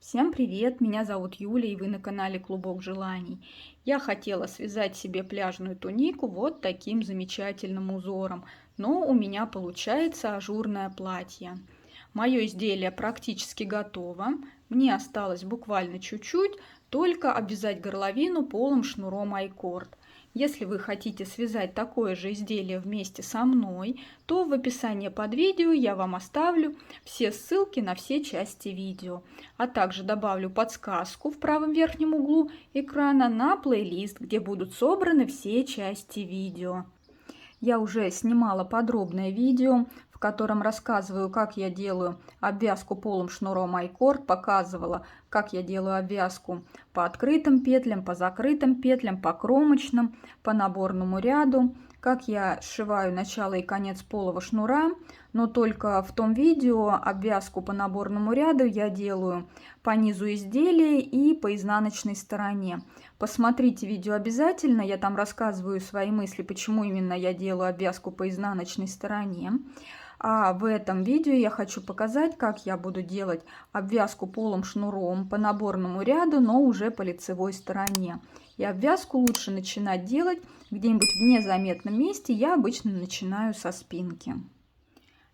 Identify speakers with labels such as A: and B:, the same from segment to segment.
A: Всем привет! Меня зовут Юля, и вы на канале Клубок Желаний. Я хотела связать себе пляжную тунику вот таким замечательным узором, но у меня получается ажурное платье. Мое изделие практически готово. Мне осталось буквально чуть-чуть, только обвязать горловину полым шнуром айкорд. Если вы хотите связать такое же изделие вместе со мной, то в описании под видео я вам оставлю все ссылки на все части видео, а также добавлю подсказку в правом верхнем углу экрана на плейлист, где будут собраны все части видео. Я уже снимала подробное видео, в котором рассказываю, как я делаю обвязку полым шнуром айкорд, показывала, как я делаю обвязку по открытым петлям, по закрытым петлям, по кромочным, по наборному ряду, как я сшиваю начало и конец полого шнура, но только в том видео обвязку по наборному ряду я делаю по низу изделия и по изнаночной стороне. Посмотрите видео обязательно, я там рассказываю свои мысли, почему именно я делаю обвязку по изнаночной стороне. А в этом видео я хочу показать, как я буду делать обвязку полым шнуром по наборному ряду, но уже по лицевой стороне. И обвязку лучше начинать делать где-нибудь в незаметном месте, я обычно начинаю со спинки.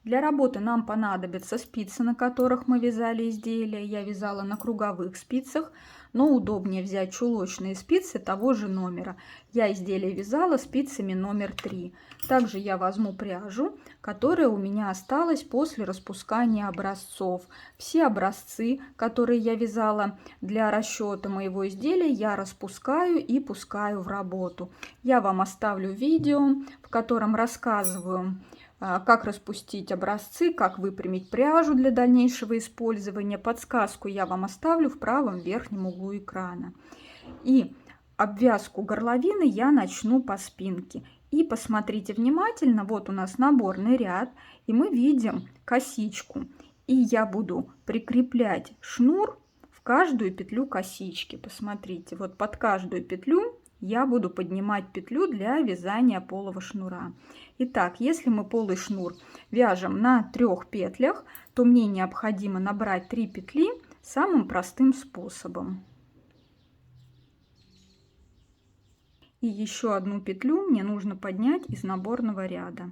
A: Для работы нам понадобятся спицы, на которых мы вязали изделия. Я вязала на круговых спицах, но удобнее взять чулочные спицы того же номера. Я изделие вязала спицами номер 3. Также я возьму пряжу, которая у меня осталась после распускания образцов. Все образцы, которые я вязала для расчета моего изделия, я распускаю и пускаю в работу. Я вам оставлю видео, в котором рассказываю, как распустить образцы, как выпрямить пряжу для дальнейшего использования. Подсказку я вам оставлю в правом верхнем углу экрана. И обвязку горловины я начну по спинке. И посмотрите внимательно, вот у нас наборный ряд, и мы видим косичку. И я буду прикреплять шнур в каждую петлю косички. Посмотрите, вот под каждую петлю я буду поднимать петлю для вязания полого шнура. Итак, если мы полый шнур вяжем на 3 петлях, то мне необходимо набрать 3 петли самым простым способом. И еще одну петлю мне нужно поднять из наборного ряда.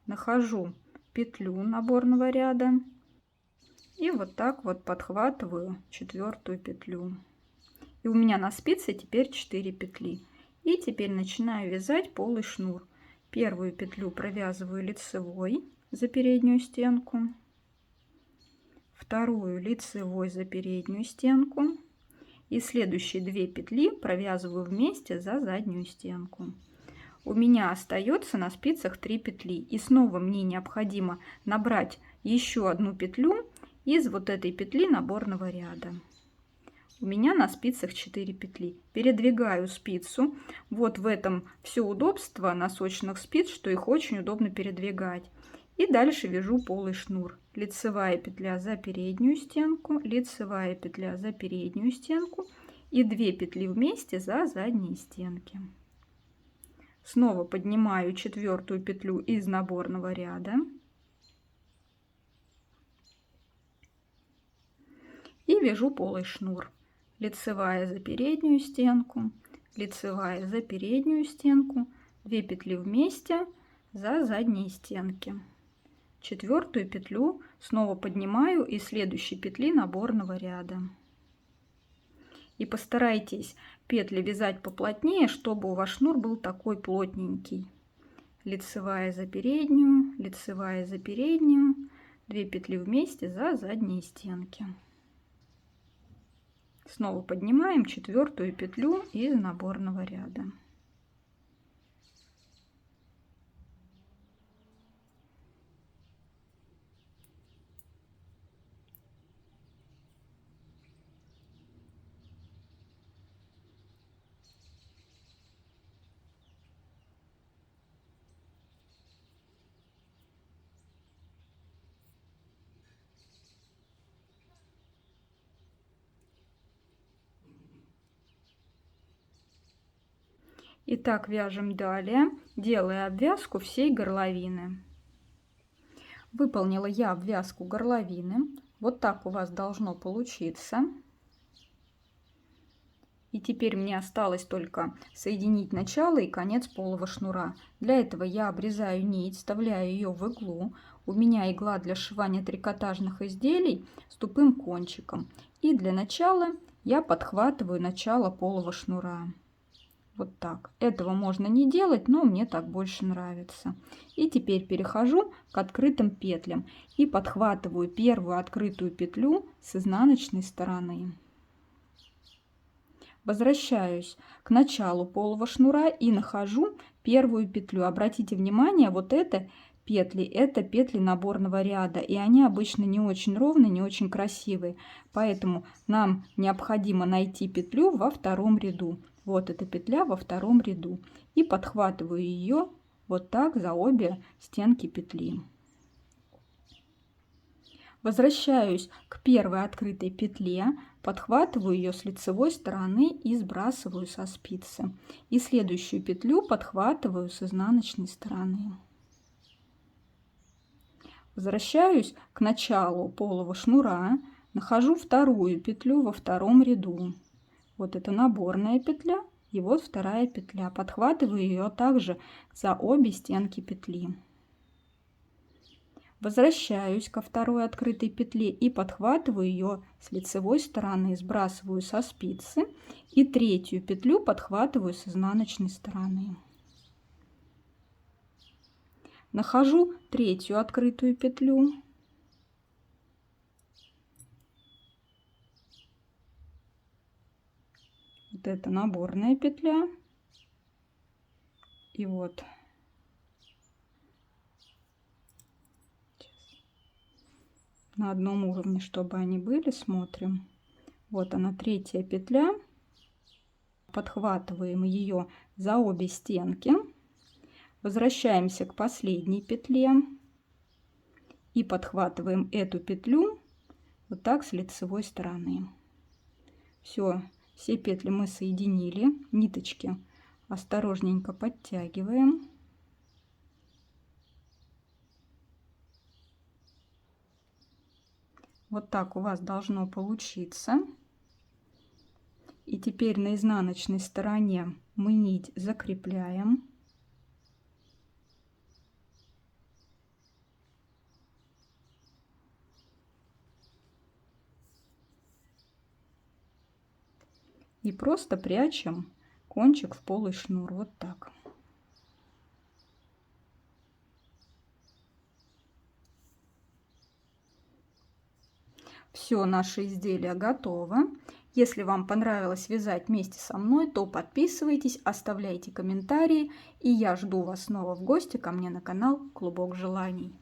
A: Нахожу петлю наборного ряда и вот так вот подхватываю 4-ю петлю. И у меня на спице теперь 4 петли. И теперь начинаю вязать полый шнур. Первую петлю провязываю лицевой за переднюю стенку, вторую лицевой за переднюю стенку и следующие 2 петли провязываю вместе за заднюю стенку. У меня остается на спицах 3 петли, и снова мне необходимо набрать еще одну петлю из вот этой петли наборного ряда. У меня на спицах 4 петли. Передвигаю спицу. Вот в этом все удобство носочных спиц, что их очень удобно передвигать. И дальше вяжу полый шнур. Лицевая петля за переднюю стенку, лицевая петля за переднюю стенку и 2 петли вместе за задние стенки. Снова поднимаю 4-ю петлю из наборного ряда. И вяжу полый шнур. Лицевая за переднюю стенку, лицевая за переднюю стенку, 2 петли вместе за задние стенки. 4-ю петлю снова поднимаю из следующей петли наборного ряда. И постарайтесь петли вязать поплотнее, чтобы у вас шнур был такой плотненький. Лицевая за переднюю, лицевая за переднюю, 2 петли вместе за задние стенки. Снова поднимаем 4-ю петлю из наборного ряда. И так вяжем далее, делая обвязку всей горловины. Выполнила я обвязку горловины. Вот так у вас должно получиться. И теперь мне осталось только соединить начало и конец полого шнура. Для этого я обрезаю нить, вставляю ее в иглу. У меня игла для сшивания трикотажных изделий с тупым кончиком. И для начала я подхватываю начало полого шнура. Вот так. Этого можно не делать, но мне так больше нравится. И теперь перехожу к открытым петлям и подхватываю первую открытую петлю с изнаночной стороны. Возвращаюсь к началу полого шнура и нахожу первую петлю. Обратите внимание, вот это петли наборного ряда, и они обычно не очень ровные, не очень красивые. Поэтому нам необходимо найти петлю во втором ряду. Вот эта петля во втором ряду. И подхватываю ее вот так за обе стенки петли. Возвращаюсь к первой открытой петле, подхватываю ее с лицевой стороны и сбрасываю со спицы. И следующую петлю подхватываю с изнаночной стороны. Возвращаюсь к началу полого шнура, нахожу вторую петлю во втором ряду. Вот это наборная петля и вот вторая петля. Подхватываю ее также за обе стенки петли. Возвращаюсь ко второй открытой петле и подхватываю ее с лицевой стороны, сбрасываю со спицы и третью петлю подхватываю с изнаночной стороны. Нахожу третью открытую петлю. Вот это наборная петля. И вот на одном уровне, чтобы они были, смотрим. Вот она, третья петля. Подхватываем ее за обе стенки. Возвращаемся к последней петле и подхватываем эту петлю вот так с лицевой стороны. Все петли мы соединили, ниточки осторожненько подтягиваем. Вот так у вас должно получиться. И теперь на изнаночной стороне мы нить закрепляем. И просто прячем кончик в полый шнур. Вот так. Все, наше изделие готово. Если вам понравилось вязать вместе со мной, то подписывайтесь, оставляйте комментарии. И я жду вас снова в гости ко мне на канал Клубок желаний.